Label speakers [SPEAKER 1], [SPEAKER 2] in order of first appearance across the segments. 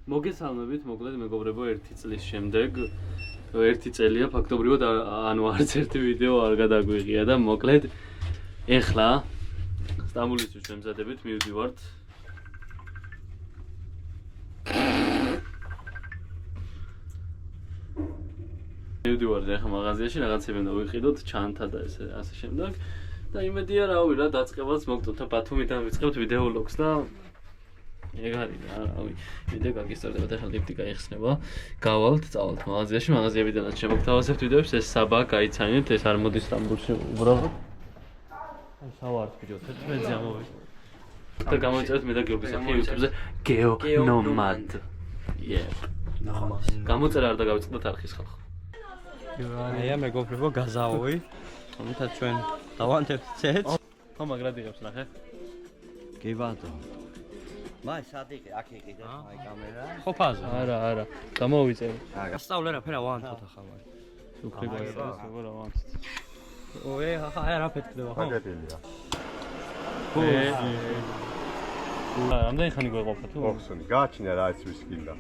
[SPEAKER 1] მოგესალმებით, მოკლედ მეგობრებო, 1 წლის შემდეგ 1 წელია ფაქტობრივად ანუ არც ერთი ვიდეო არ გადაგვიღია და მოკლედ ეხლა სტამბოლისთვის ვემზადებით, მივდივართ ეხლა მაღაზიაში რაღაცები უნდა ვიყიდოთ, ჩანთა და ასე შემდეგ და იმედია რავი რა დაწყებაც მოგწოთ და ბათუმიდან ვიწყებთ ვიდეო ვლოგს და ეგ არის რა, რავი, ვიდეო გაგისწორდებათ, ახლა ლიფტი გაიხსნება, გავალთ, წავალთ მაღაზიაში, მაღაზიებიდანაც შემოგთავაზებთ ვიდეოებს, ეს საბა გაიცანით, ეს არ მოდის სტამბოლში უბრალოდ. აი, სავართ ბიჭო, 11-ზე ამოვიდ. და გამოიწერეთ მე და გიორგის ახლა YouTube-ზე გეონომად. გამოწერა არ დაგავიწყდეთ არხის ხალხო.
[SPEAKER 2] აია მეგობრებო, გაზავი. ამიტომ ჩვენ დავანთებთ ცეც.
[SPEAKER 1] ხო, მაგრად იღებს ნახე.
[SPEAKER 2] კი ბატონო. მაი სადიყი აქ იყიდე აი კამერა.
[SPEAKER 1] ხო ფაზა. არა. გამოვიწერე.
[SPEAKER 2] გასწავლე რაფერა ვანთოთ ახლა.
[SPEAKER 1] უკრე გაიწერეს როგორ ავანთოთ.
[SPEAKER 2] ოე, აი რა ფეთქდება ხო?
[SPEAKER 3] აგებელია.
[SPEAKER 1] რამდენი ხანი გვეყოფა თუ?
[SPEAKER 3] ოხსონი, გააჩინა რა ის ვის გინდა.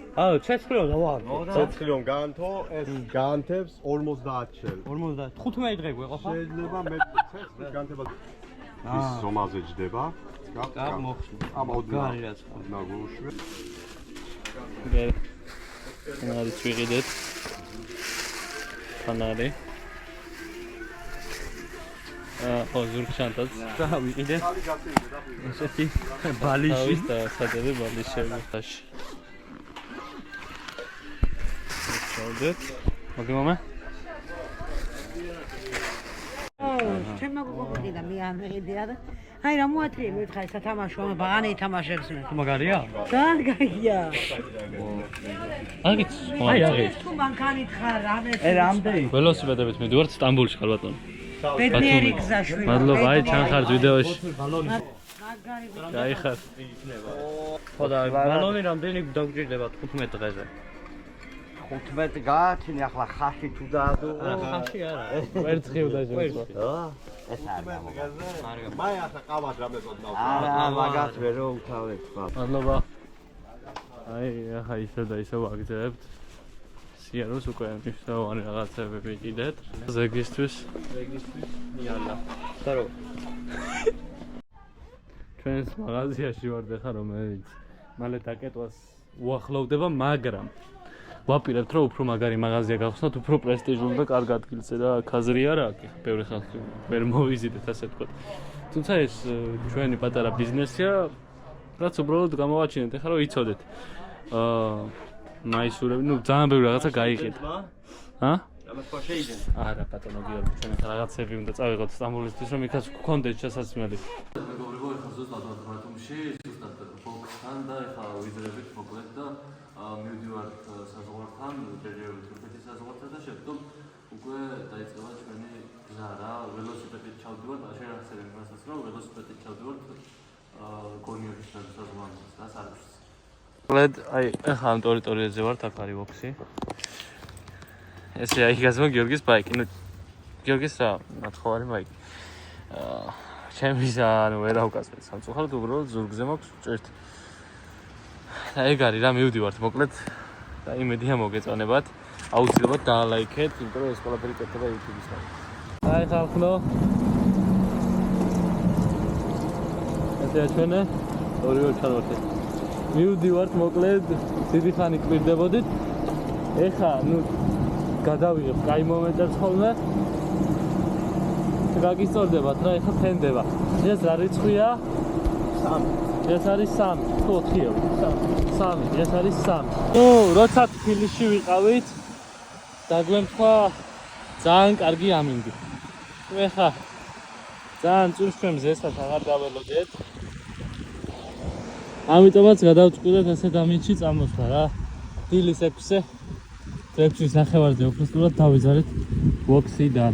[SPEAKER 2] ცეცხლიო დავანთო.
[SPEAKER 3] ცეცხლიონ განთო, ეს განთებს 50 შელ.
[SPEAKER 2] 50 15 დღე გვეყოფა?
[SPEAKER 3] შეიძლება მე ცეცხლის განთება ის ზომაზე ჯდება.
[SPEAKER 2] გაბ მოხსნა.
[SPEAKER 3] ამოდნა გუშვე.
[SPEAKER 1] გერ. არის ვიყიდეთ. ხანარი. ხო, ზურგშანტაც.
[SPEAKER 2] და ვიყიდე. ესეთი ბალიში
[SPEAKER 1] და სადები ბალიშები. ჩავდეთ. მოგემომა?
[SPEAKER 4] ჩემ მოგოყიდა მე არ მიყიდია და აი რა მოათრიე მე ხა სათამაშო მე ბაღანი ითამაშებს მე.
[SPEAKER 2] მაგარია?
[SPEAKER 4] კარგია.
[SPEAKER 1] აგიც.
[SPEAKER 4] აი თუ მანქანით ხარ რამე.
[SPEAKER 2] რამდენი?
[SPEAKER 1] ველოსიპედებით მიდივართ სტამბოლში ხარ ბატონო.
[SPEAKER 4] ბედნიერი გზაშვილი.
[SPEAKER 1] მადლობა, აი ჩანხართ ვიდეოში.
[SPEAKER 4] მაგარი
[SPEAKER 1] გაიხარ.
[SPEAKER 2] ხო და ბალონი რამდენი დაგჭირდება 15 დღეზე?
[SPEAKER 5] 15 გააჩინე ახლა ხაში თუ დაადო.
[SPEAKER 2] ხაში არა.
[SPEAKER 1] ვერცხი უნდა შემოვა.
[SPEAKER 5] ეს არის.
[SPEAKER 3] მაი ახლა ყავად რამე ზოდნავ.
[SPEAKER 5] არა, მაგას ვერ უთავებ ხა.
[SPEAKER 1] მადლობა. აი, ახლა ისევ და ისევ აგძებთ. სიაროს უკვე მნიშვნელოვანი რაღაცები ვიყიდეთ. ზეგისთვის.
[SPEAKER 2] იალა. სარო.
[SPEAKER 1] ჩვენს მაღაზიაში ვართ ახლა რომელიც მალე დაკეტვას უახლოვდება, მაგრამ ვაპირებთ რომ უფრო მაგარი მაღაზია გავხსნათ, უფრო პრესტიჟული და კარგ ადგილზე და ხაზრი არა აქ, ბევრი ხალხი ვერ მოვიზიდეთ ასე ვთქვათ. თუმცა ეს ჩვენი პატარა ბიზნესია, რაც უბრალოდ გამოვაჩინეთ, ახლა რომ იცოდეთ. მაისურები, ძალიან ბევრი რაღაცა გაიყიდა.
[SPEAKER 2] ამას ხო შეიძლება?
[SPEAKER 1] არა, ბატონო გიორგი, ჩვენ ახლა რაღაცები უნდა წავიღოთ სტამბოლისთვის, რომ იქაც გქონდეთ შესაძლებელი. მეგობრებო, ახლა ზუსტად ვართ ბათუმში, ზუსტად ბოქსთან და ახლა ვიზრებით მოკლედ და მივდივართ საზღვართან, პერიოდით თურქეთის საზღვართან და შედგომ უკვე დაიწყება ჩვენი გზა რა, ველოსიპედით ჩავდივართ, შენ ახსენებ იმასაც, რომ ველოსიპედით ჩავდივართ გონიოვის საზღვართან და სარბში. მოკლედ, აი, ახლა ამ ტერიტორიაზე ვართ, აქ არის ბოქსი. ესე აი გაზმო გიორგის ბაიკი. ნუ გიორგის რა, ნათხოვარი ბაიკი. ჩემის ანუ ვერ ავკასებ სამწუხაროდ უბრალოდ ზურგზე მაქვს ჭერთ. და ეგ არის რა მივდივართ მოკლედ და იმედია მოგეწონებათ. აუცილებლად დაალაიქეთ, იმიტომ რომ ეს ყველაფერი კეთდება YouTube-ისთან. აი ხალხო. ესეა ჩვენი ორივე ჩავართ. მივდივართ მოკლედ, დიდი ხანი კვირდებოდით. ეხა ნუ გადავიღებ კაი მომენტებს ხოლმე. გაგისწორდებათ რა, ეხა ფენდება. ეს რა რიცხვია? 3. ეს არის 3, თუ 4-ია? 3. ეს არის 3. როცა თბილისში ვიყავით, დაგვემთხვა ძალიან კარგი ამინდი. ეხა ძალიან წურს ჩვენ მზესაც აღარ დაველოდეთ. ამიტომაც გადავწყვიტეთ ასეთ ამინდში წამოსვლა რა. დილის 6-ზე ტრექციის ნახევარზე უბრალოდ დავიზარეთ ბოქსიდან.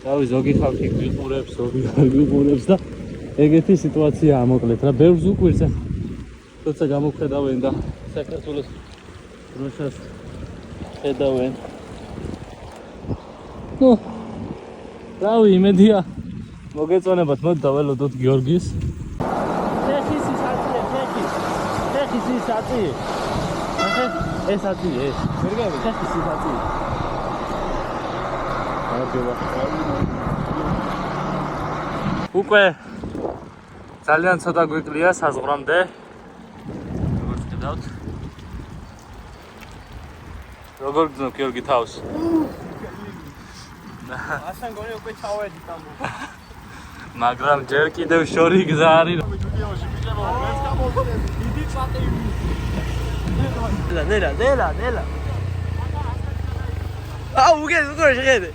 [SPEAKER 1] რავი, ზოგი ხალხი გვიყურებს, ზოგი არ გვიყურებს და ეგეთი სიტუაციაა მოკლედ რა. ბევრს უკვირს ახლა. როცა გამოვხედავენ და საქართველოს დროშას ხედავენ. ნუ რავი, იმედია მოგეწონებათ, მოდი დაველოდოთ გიორგის. ხის საწი. ახლა ეს აწი ეს. ვერ გავიგე ხის საწი. აღება. უკვე ძალიან ცოტა გვიკლია საზღვრამდე. როგორც ხედავთ. როგორ გძნობ გიორგი თავს?
[SPEAKER 5] ასან გონი უკვე ჩავედი თამბო.
[SPEAKER 1] მაგრამ ჯერ კიდევ შორი გზა არის.
[SPEAKER 5] დიდი წვატები. დელა. აუ უგე როგორ შეხედე?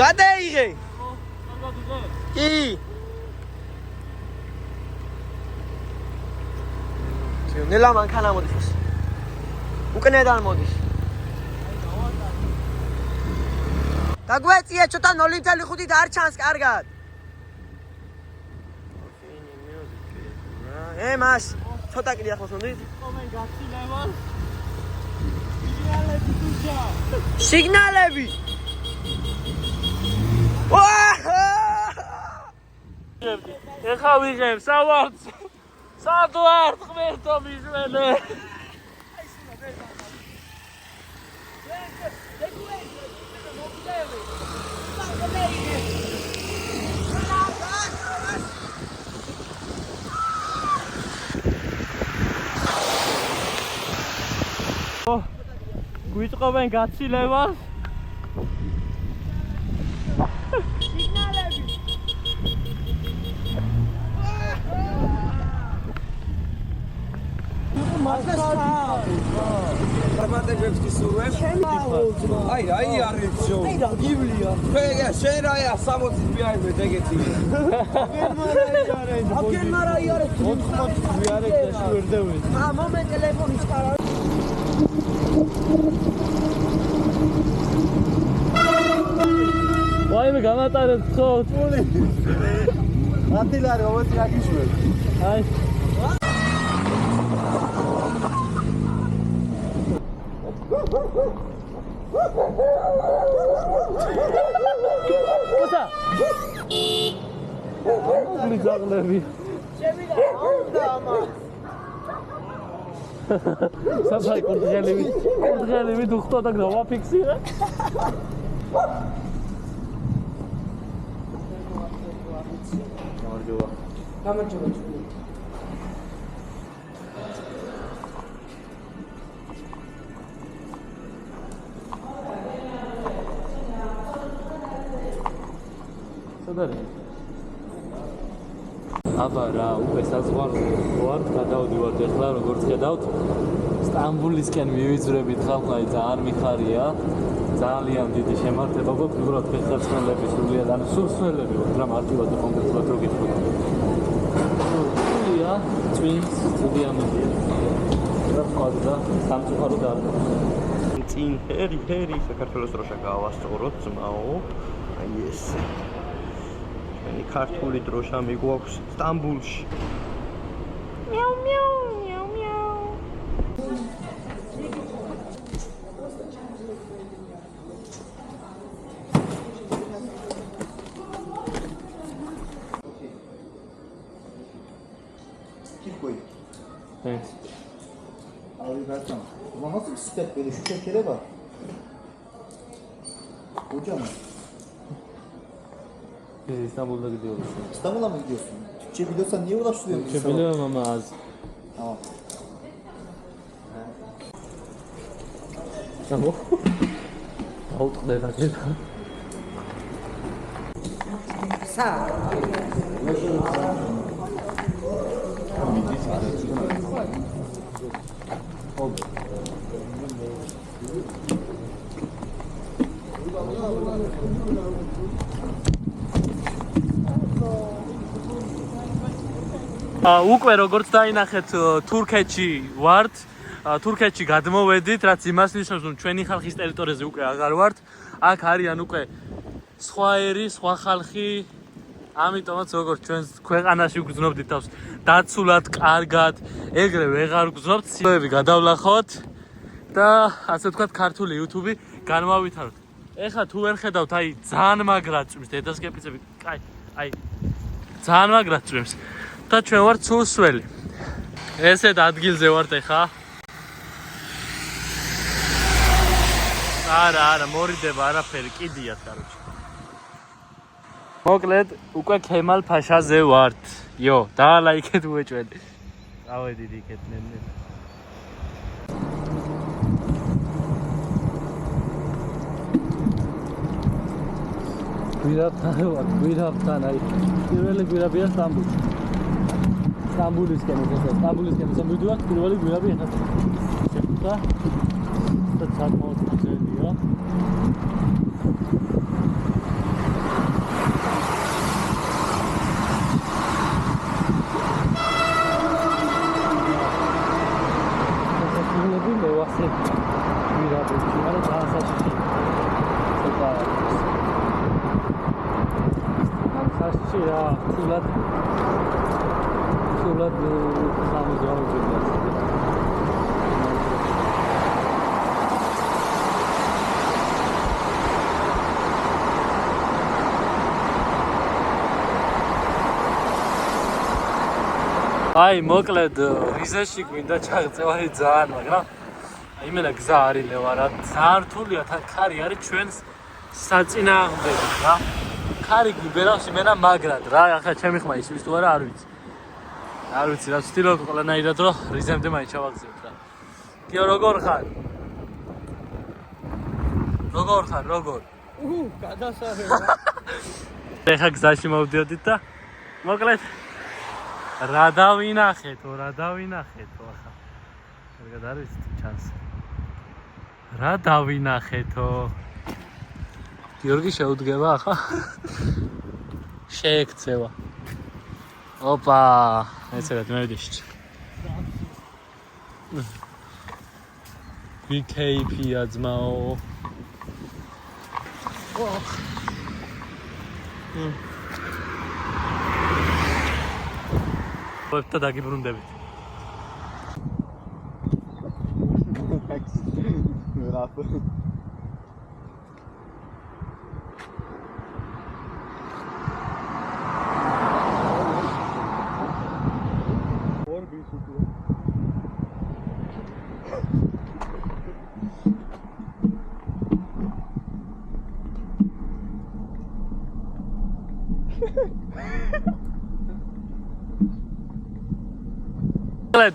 [SPEAKER 5] გადაიღე. კი. ნელა მანქანა მოდის. უკნედან მოდის. დაგვეწია ცოტა 0.5-ით არ ჩანს კარგად. მას ცოტა კიდე ახლოს მომდით. კომენ გაცილება. სიგნალები თუშა. სიგნალები.
[SPEAKER 1] ეხა ვიღებ სავარდს. სადვარ ღმერთო მისმენე. გვიწყობენ გაცილებას.
[SPEAKER 5] სიგნალები.
[SPEAKER 6] Armatejებს გისურვებ. აი რა არის ჯო.
[SPEAKER 5] აი რა გივლია.
[SPEAKER 6] ფეგა შენ რა 60 ვიარებ ეგეთი.
[SPEAKER 5] აკენ მარა იარეთ
[SPEAKER 1] 80 ვიარებ და შევერდევი.
[SPEAKER 5] მომენტ ტელეფონის ყარა.
[SPEAKER 1] ვაიმე გამატარეთ ხო?
[SPEAKER 3] ათილა როგორც გაგიშვებ.
[SPEAKER 1] აი Cosa? Lizarlevi. Sabay kurtgelevi duxto da grava fixira. აბა რა უკვე საზღვარზე ვართ გადავდივართ ეხლა როგორც ხედავთ სტამბულისკენ მივიძვრებით ხალხი ძალიან მიხარია ძალიან დიდი შემართება გვაქვს უბრალოდ ფეხსაცმელები სრულიად ანუ სულსველები ვართ რა მარტივად კონკრეტულად რო გითხრათ სულია წვინს სტუდიამენტი რა ყავდა სამწუხარო და
[SPEAKER 2] წინ ჰერი საქართველოს დროშა გავასწოროთ ძმაო აი ეს მენი ქართული დროშა მიგვაქვს სტამბულში მიაუ
[SPEAKER 1] Thanks.
[SPEAKER 3] Arigato. Nasıl bisiklet böyle şu tekere bak. Hocam
[SPEAKER 1] Biz İstanbul'da gidiyoruz.
[SPEAKER 3] İstanbul'a mı gidiyorsun? Türkçe biliyorsan niye uğraştırıyorsun?
[SPEAKER 1] Türkçe biliyorum ama az.
[SPEAKER 3] Tamam.
[SPEAKER 1] Tamam. Oldu da acil.
[SPEAKER 4] Sağ.
[SPEAKER 1] Oldu. უკვე როგორც დაინახეთ თურქეთში ვართ თურქეთში გადმოვედით რაც იმას ნიშნავს რომ ჩვენი ხალხის ტერიტორიაზე უკვე აღარ ვართ აქ არიან უკვე სხვა ერი სხვა ხალხი ამიტომაც როგორც ჩვენ ქვეყანაში გვგზნობდით თავს დაცულად კარგად ეგრე ვეღარ გვგზნობთ სიები გადავლახოთ და ასე ვთქვათ ქართული YouTube განმავითაროთ ეხლა თუ ვერ ხედავთ აი ძალიან მაგრად წვიმს დედასკეპიცები აი ძალიან მაგრად წვიმს და ჩვენ ვართ სულსველი. ესეთ ადგილზე ვართ ეხა. არა, მორიდება არაფერი, კიდიათ, კაროჩე. მოკლედ, უკვე ქემალ ფაშაზე ვართ. იო, დაალაიქეთ უეჭველი. ავედით იქეთ ნენე. გვირაბთან, აი, პირველი გვირაბია სტამბული. სტამბულისკენ მივდივართ, პირველი გვირაბი ეხლა. შეხვდა და საკმაოდ ძნელია. აი, მოკლედ, რიზეში გვინდა ჩაღწევარი ძალიან, მაგრამ იმენა გზა არის ლევარა, ძალიან რთულია, თან ქარი არის ჩვენს საწინააღმდეგოდ რა. ქარი გვიბერავს იმენა მაგრად რა, ახლა ჩემი ხმა ისვის თუ არა არ ვიცი. არ ვიცი რა ვცდილობ ყველანაირად რომ რიზემდე მაინც ჩავაგზავნოთ რა. კიო როგორ ხარ? როგორ?
[SPEAKER 6] გადასაღება.
[SPEAKER 1] ეხა გზაში მოვდიოდით და მოკლედ რა დავინახეთო ახლა. კარგად არის ჩანს. რა დავინახეთო? გიორგი შეუდგება ახლა? შეექცევა. ოპა, ეცერად მევიდეში. VKP-ა ძმაო. ვებთა დაგიბრუნდებით.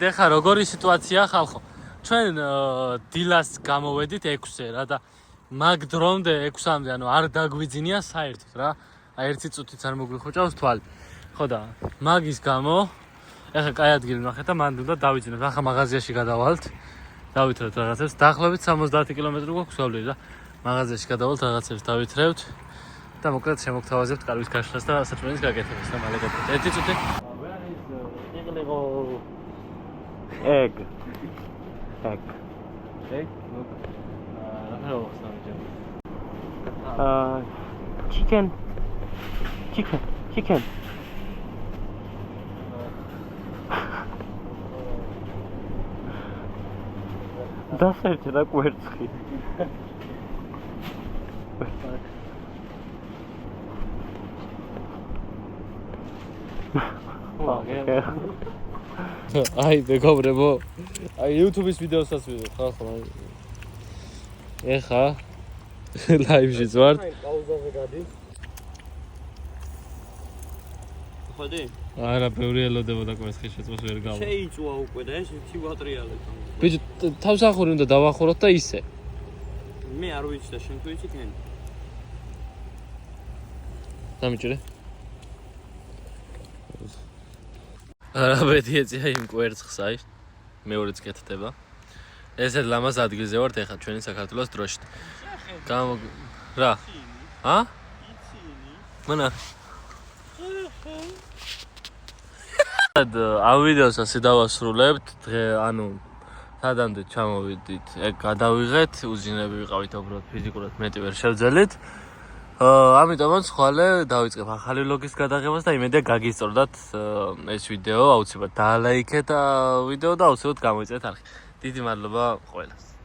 [SPEAKER 1] ეხა როგორი სიტუაცია ხალხო? ჩვენ დილას გამოვედით 6-ზე რა და მაგ დრომდე 6-მდე ანუ არ დაგვიძინია საერთოდ რა. აი ერთი წუთიც არ მოგვიხოჭავს თვალი. ხო და მაგის გამო ეხა კაი ადგილი ვნახეთ და მანდ უნდა დავიძინოთ. ახლა მაღაზიაში გადავალთ. დავითრევთ რაღაცებს. დაახლოებით 70 კილომეტრი გვაქვს გავლი რა. მაღაზიაში გადავალთ რაღაცებს დავითრევთ და მოკლედ შემოგთავაზებთ კარვის გაშლას და საჭმელის გაკეთებას და მალე გადავთ. ერთი წუთი. Egg. Okay, look. Chicken. დასერჩა და კვერცხი. აი მეგობრებო, აი YouTube-ის ვიდეოსაც ვიღებ ხალხო. ეხა ლაივშიც ვარ.
[SPEAKER 6] პაუზაზე გადი. ხოდი?
[SPEAKER 1] არა, ბევრი ელოდებოდა კვერცხის შეწყვეტს ვერ გავა.
[SPEAKER 6] შეიწვა უკვე და ეს ვატრიალებ.
[SPEAKER 1] ბიჭო, თავსახური უნდა დავახუროთ და ისე.
[SPEAKER 6] მე არ ვიცი და შენ თუ იცი კენ.
[SPEAKER 1] დამიჭირე. არა ბედი ეწია იმ კვერცხს აი მეორეც კეთდება. ესეთ ლამაზ ადგილზე ვართ ეხლა ჩვენი საქართველოს დროშით. რა? ა? მანა. ამ ვიდეოს ასე დავასრულებთ. დღე ანუ სადამდე ჩამოვიდით, ეგ გადავიღეთ, უზინები ვიყავით უბრალოდ ფიზიკურად მეტი ვერ შევძელით. ამიტომაც ხვალე დავიწყებ ახალი ვლოგის გადაღებას და იმედია გაგისწორდათ ეს ვიდეო, აუცილებლად დაალაიქეთ ვიდეო და აუცილებლად გამოიწერეთ არხი. დიდი მადლობა ყველას.